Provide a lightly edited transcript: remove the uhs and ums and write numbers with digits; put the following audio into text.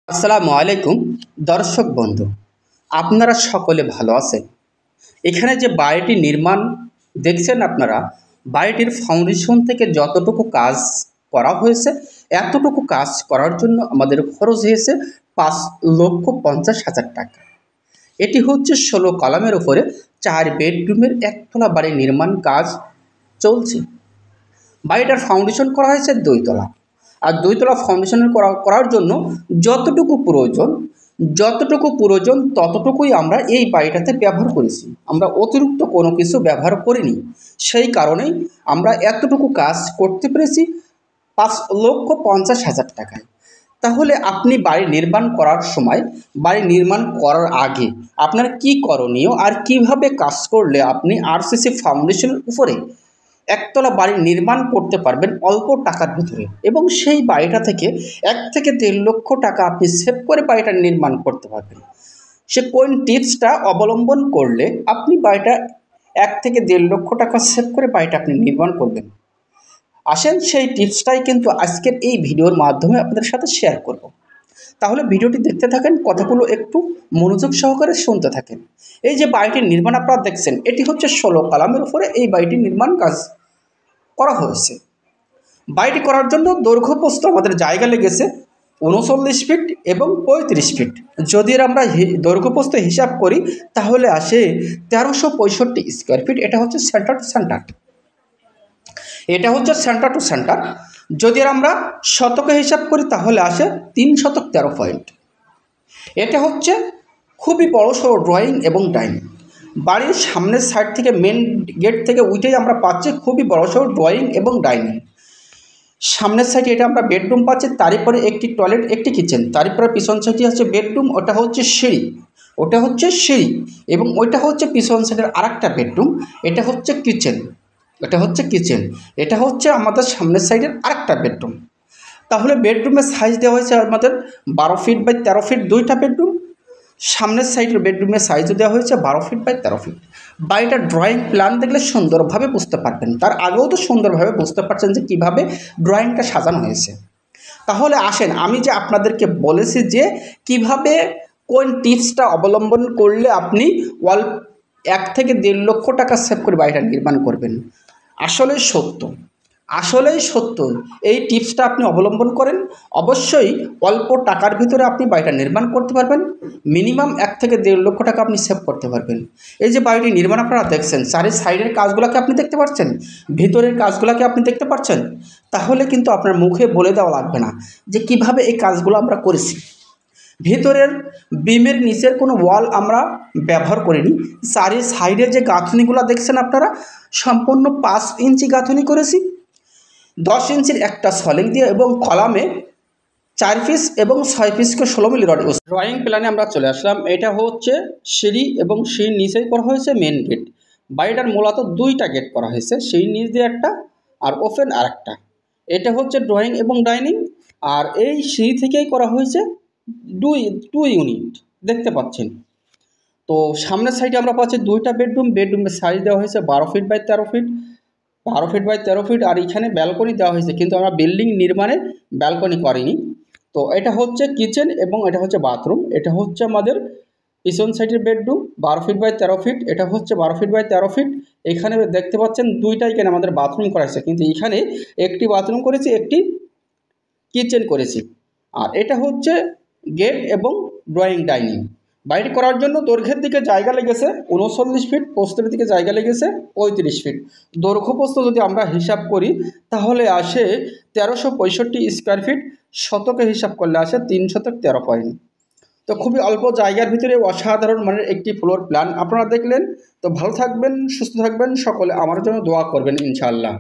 আসসালামু আলাইকুম দর্শক বন্ধু, আপনারা সকলে ভালো আছেন। এখানে যে বাড়িটি নির্মাণ দেখছেন আপনারা, বাড়িটির ফাউন্ডেশন থেকে যতটুকু কাজ করা হয়েছে, এতটুকু কাজ করার জন্য আমাদের খরচ হয়েছে 5,50,000 টাকা। এটি হচ্ছে 16 কলামের উপরে 4 বেডরুমের একতলা বাড়ি নির্মাণ কাজ চলছে। বাড়িটার ফাউন্ডেশন করা হয়েছে 2 তলা, আর 2 তলা ফাউন্ডেশন করার জন্য যতটুকু প্রয়োজন ততটুকুই আমরা এই বাড়িটাতে ব্যবহার করেছি। আমরা অতিরিক্ত কোনো কিছু ব্যবহার করিনি, সেই কারণেই আমরা এতটুকু কাজ করতে পেরেছি 5,50,000 টাকায়। তাহলে আপনি বাড়ি নির্মাণ করার সময়, বাড়ি নির্মাণ করার আগে আপনার কি করণীয় আর কিভাবে কাজ করলে আপনি আরসিসি ফাউন্ডেশনের উপরে একতলা বাড়ি নির্মাণ করতে পারবেন অল্প টাকার ভিতরে, এবং সেই বাড়িটা থেকে 1 থেকে 1.5 লক্ষ টাকা আপনি সেভ করে বাড়িটা নির্মাণ করতে পারবেন। সে কোন টিপসটা অবলম্বন করলে আপনি বাড়িটা 1 থেকে 1.5 লক্ষ টাকা সেভ করে বাড়িটা আপনি নির্মাণ করবেন। আসেন সেই টিপসটাই কিন্তু আজকের এই ভিডিওর মাধ্যমে আপনাদের সাথে শেয়ার করব। তাহলে ভিডিওটি দেখতে থাকেন, কথাগুলো একটু মনোযোগ সহকারে শুনতে থাকেন। এই যে বাড়িটির নির্মাণ আপনারা দেখছেন, এটি হচ্ছে 16 কলামের উপরে এই বাড়িটির নির্মাণ কাজ করা হয়েছে। বাড়িটি করার জন্য দৈর্ঘ্য প্রস্থ আমাদের জায়গা লেগেছে 39 ফিট এবং 35 ফিট। যদি আমরা দৈর্ঘ্য প্রস্থ হিসাব করি তাহলে আসে 1365 স্কোয়ার ফিট। এটা হচ্ছে সেন্টার টু সেন্টার, এটা হচ্ছে সেন্টার টু সেন্টার। যদি আমরা শতকে হিসাব করি তাহলে আসে 3 শতক 13 পয়েন্ট। এটা হচ্ছে খুবই বড় সড়ো ড্রয়িং এবং ডাইনিং। বাড়ির সামনের সাইড থেকে মেন গেট থেকে উঠেই আমরা পাচ্ছি খুবই বড় সড়ো ড্রয়িং এবং ডাইনিং। সামনের সাইডে এটা আমরা বেডরুম পাচ্ছি, তারপরে একটি টয়লেট, একটি কিচেন, তারপরে পিছন সাইডে হচ্ছে বেডরুম, ওটা হচ্ছে সিঁড়ি, এবং ওইটা হচ্ছে পিছন সাইডের আরেকটা বেডরুম, এটা হচ্ছে কিচেন, এটা হচ্ছে আমাদের সামনের সাইডের আরেকটা বেডরুম। তাহলে বেডরুমের সাইজ দেওয়া হয়েছে আমাদের 12 ফিট বাই 13 ফিট, 2টা বেডরুম। সামনের সাইডের বেডরুমের সাইজও দেওয়া হয়েছে 12 ফিট বাই 13 ফিট। বাড়িটার ড্রয়িং প্ল্যান দেখলে সুন্দরভাবে বুঝতে পারবেন, তার আগেও তো সুন্দরভাবে বুঝতে পারছেন যে কীভাবে ড্রয়িংটা সাজানো হয়েছে। তাহলে আসেন, আমি যে আপনাদেরকে বলেছি যে কিভাবে কোন টিপসটা অবলম্বন করলে আপনি 1 থেকে 1.5 লক্ষ টাকা সেভ করে বাড়িটা নির্মাণ করবেন। আসলেই সত্য এই টিপসটা আপনি অবলম্বন করেন, অবশ্যই অল্প টাকার ভিতরে আপনি বাড়িটা নির্মাণ করতে পারবেন। মিনিমাম 1 থেকে 1.5 লক্ষ টাকা আপনি সেভ করতে পারবেন। এই যে বাড়িটি নির্মাণ আপনারা দেখছেন, চারি সাইডের কাজগুলোকে আপনি দেখতে পাচ্ছেন, ভিতরের কাজগুলোকে আপনি দেখতে পাচ্ছেন। তাহলে কিন্তু আপনার মুখে বলে দেওয়া লাগবে না যে কিভাবে এই কাজগুলো আমরা করেছি। ভিতরের বিমের নিচের কোনো ওয়াল আমরা ব্যবহার করিনি। চারি সাইডের যে গাঁথনিগুলো দেখছেন আপনারা, সম্পূর্ণ 5 ইঞ্চি গাঁথনি করেছি, 10 ইঞ্চির একটা সলিং দিয়ে, এবং কলামে 4 পিস এবং 6 পিসকে 16 মিলি রড। ড্রয়িং প্ল্যানে আমরা চলে আসলাম। এটা হচ্ছে সিঁড়ি, এবং সিঁড়ির নিচেই করা হয়েছে মেন গেট। বাড়িটার মূলত 2টা গেট করা হয়েছে, সিঁড়ির নিচ দিয়ে একটা আর ওপেন আরেকটা। এটা হচ্ছে ড্রয়িং এবং ডাইনিং, আর এই সিঁড়ি থেকেই করা হয়েছে 2 ইউনিট দেখতে পাচ্ছেন। তো সামনের সাইডে আমরা পাচ্ছি 2টা বেডরুম, বেডরুমের সাইজ দেওয়া হয়েছে 12 ফিট বাই 13 ফিট, আর এখানে ব্যালকনি দেওয়া হয়েছে, কিন্তু আমরা বিল্ডিং নির্মাণে ব্যালকনি করিনি। তো এটা হচ্ছে কিচেন এবং এটা হচ্ছে বাথরুম। এটা হচ্ছে আমাদের পিছন সাইডের বেডরুম 12 ফিট বাই 13 ফিট, এটা হচ্ছে 12 ফিট বাই 13 ফিট। এখানে দেখতে পাচ্ছেন 2টাই কেন আমাদের বাথরুম করা হয়েছে, কিন্তু এখানে একটি বাথরুম করেছি, একটি কিচেন করেছি। আর এটা হচ্ছে গেট এবং ড্রয়িং ডাইনিং। বাড়িটি করার জন্য দৈর্ঘ্যের দিকে জায়গা লেগেছে 39 ফিট, প্রস্থের দিকে জায়গা লেগেছে 35 ফিট। দৈর্ঘ্য প্রস্থ যদি আমরা হিসাব করি তাহলে আসে 1365 স্কোয়ার ফিট, শতকে হিসাব করলে আসে 3 শতক 13 পয়েন্ট। তো খুবই অল্প জায়গার ভিতরে অসাধারণ মানের একটি ফ্লোর প্ল্যান আপনারা দেখলেন। তো ভালো থাকবেন, সুস্থ থাকবেন, সকলে আমার জন্য দোয়া করবেন ইনশাআল্লাহ।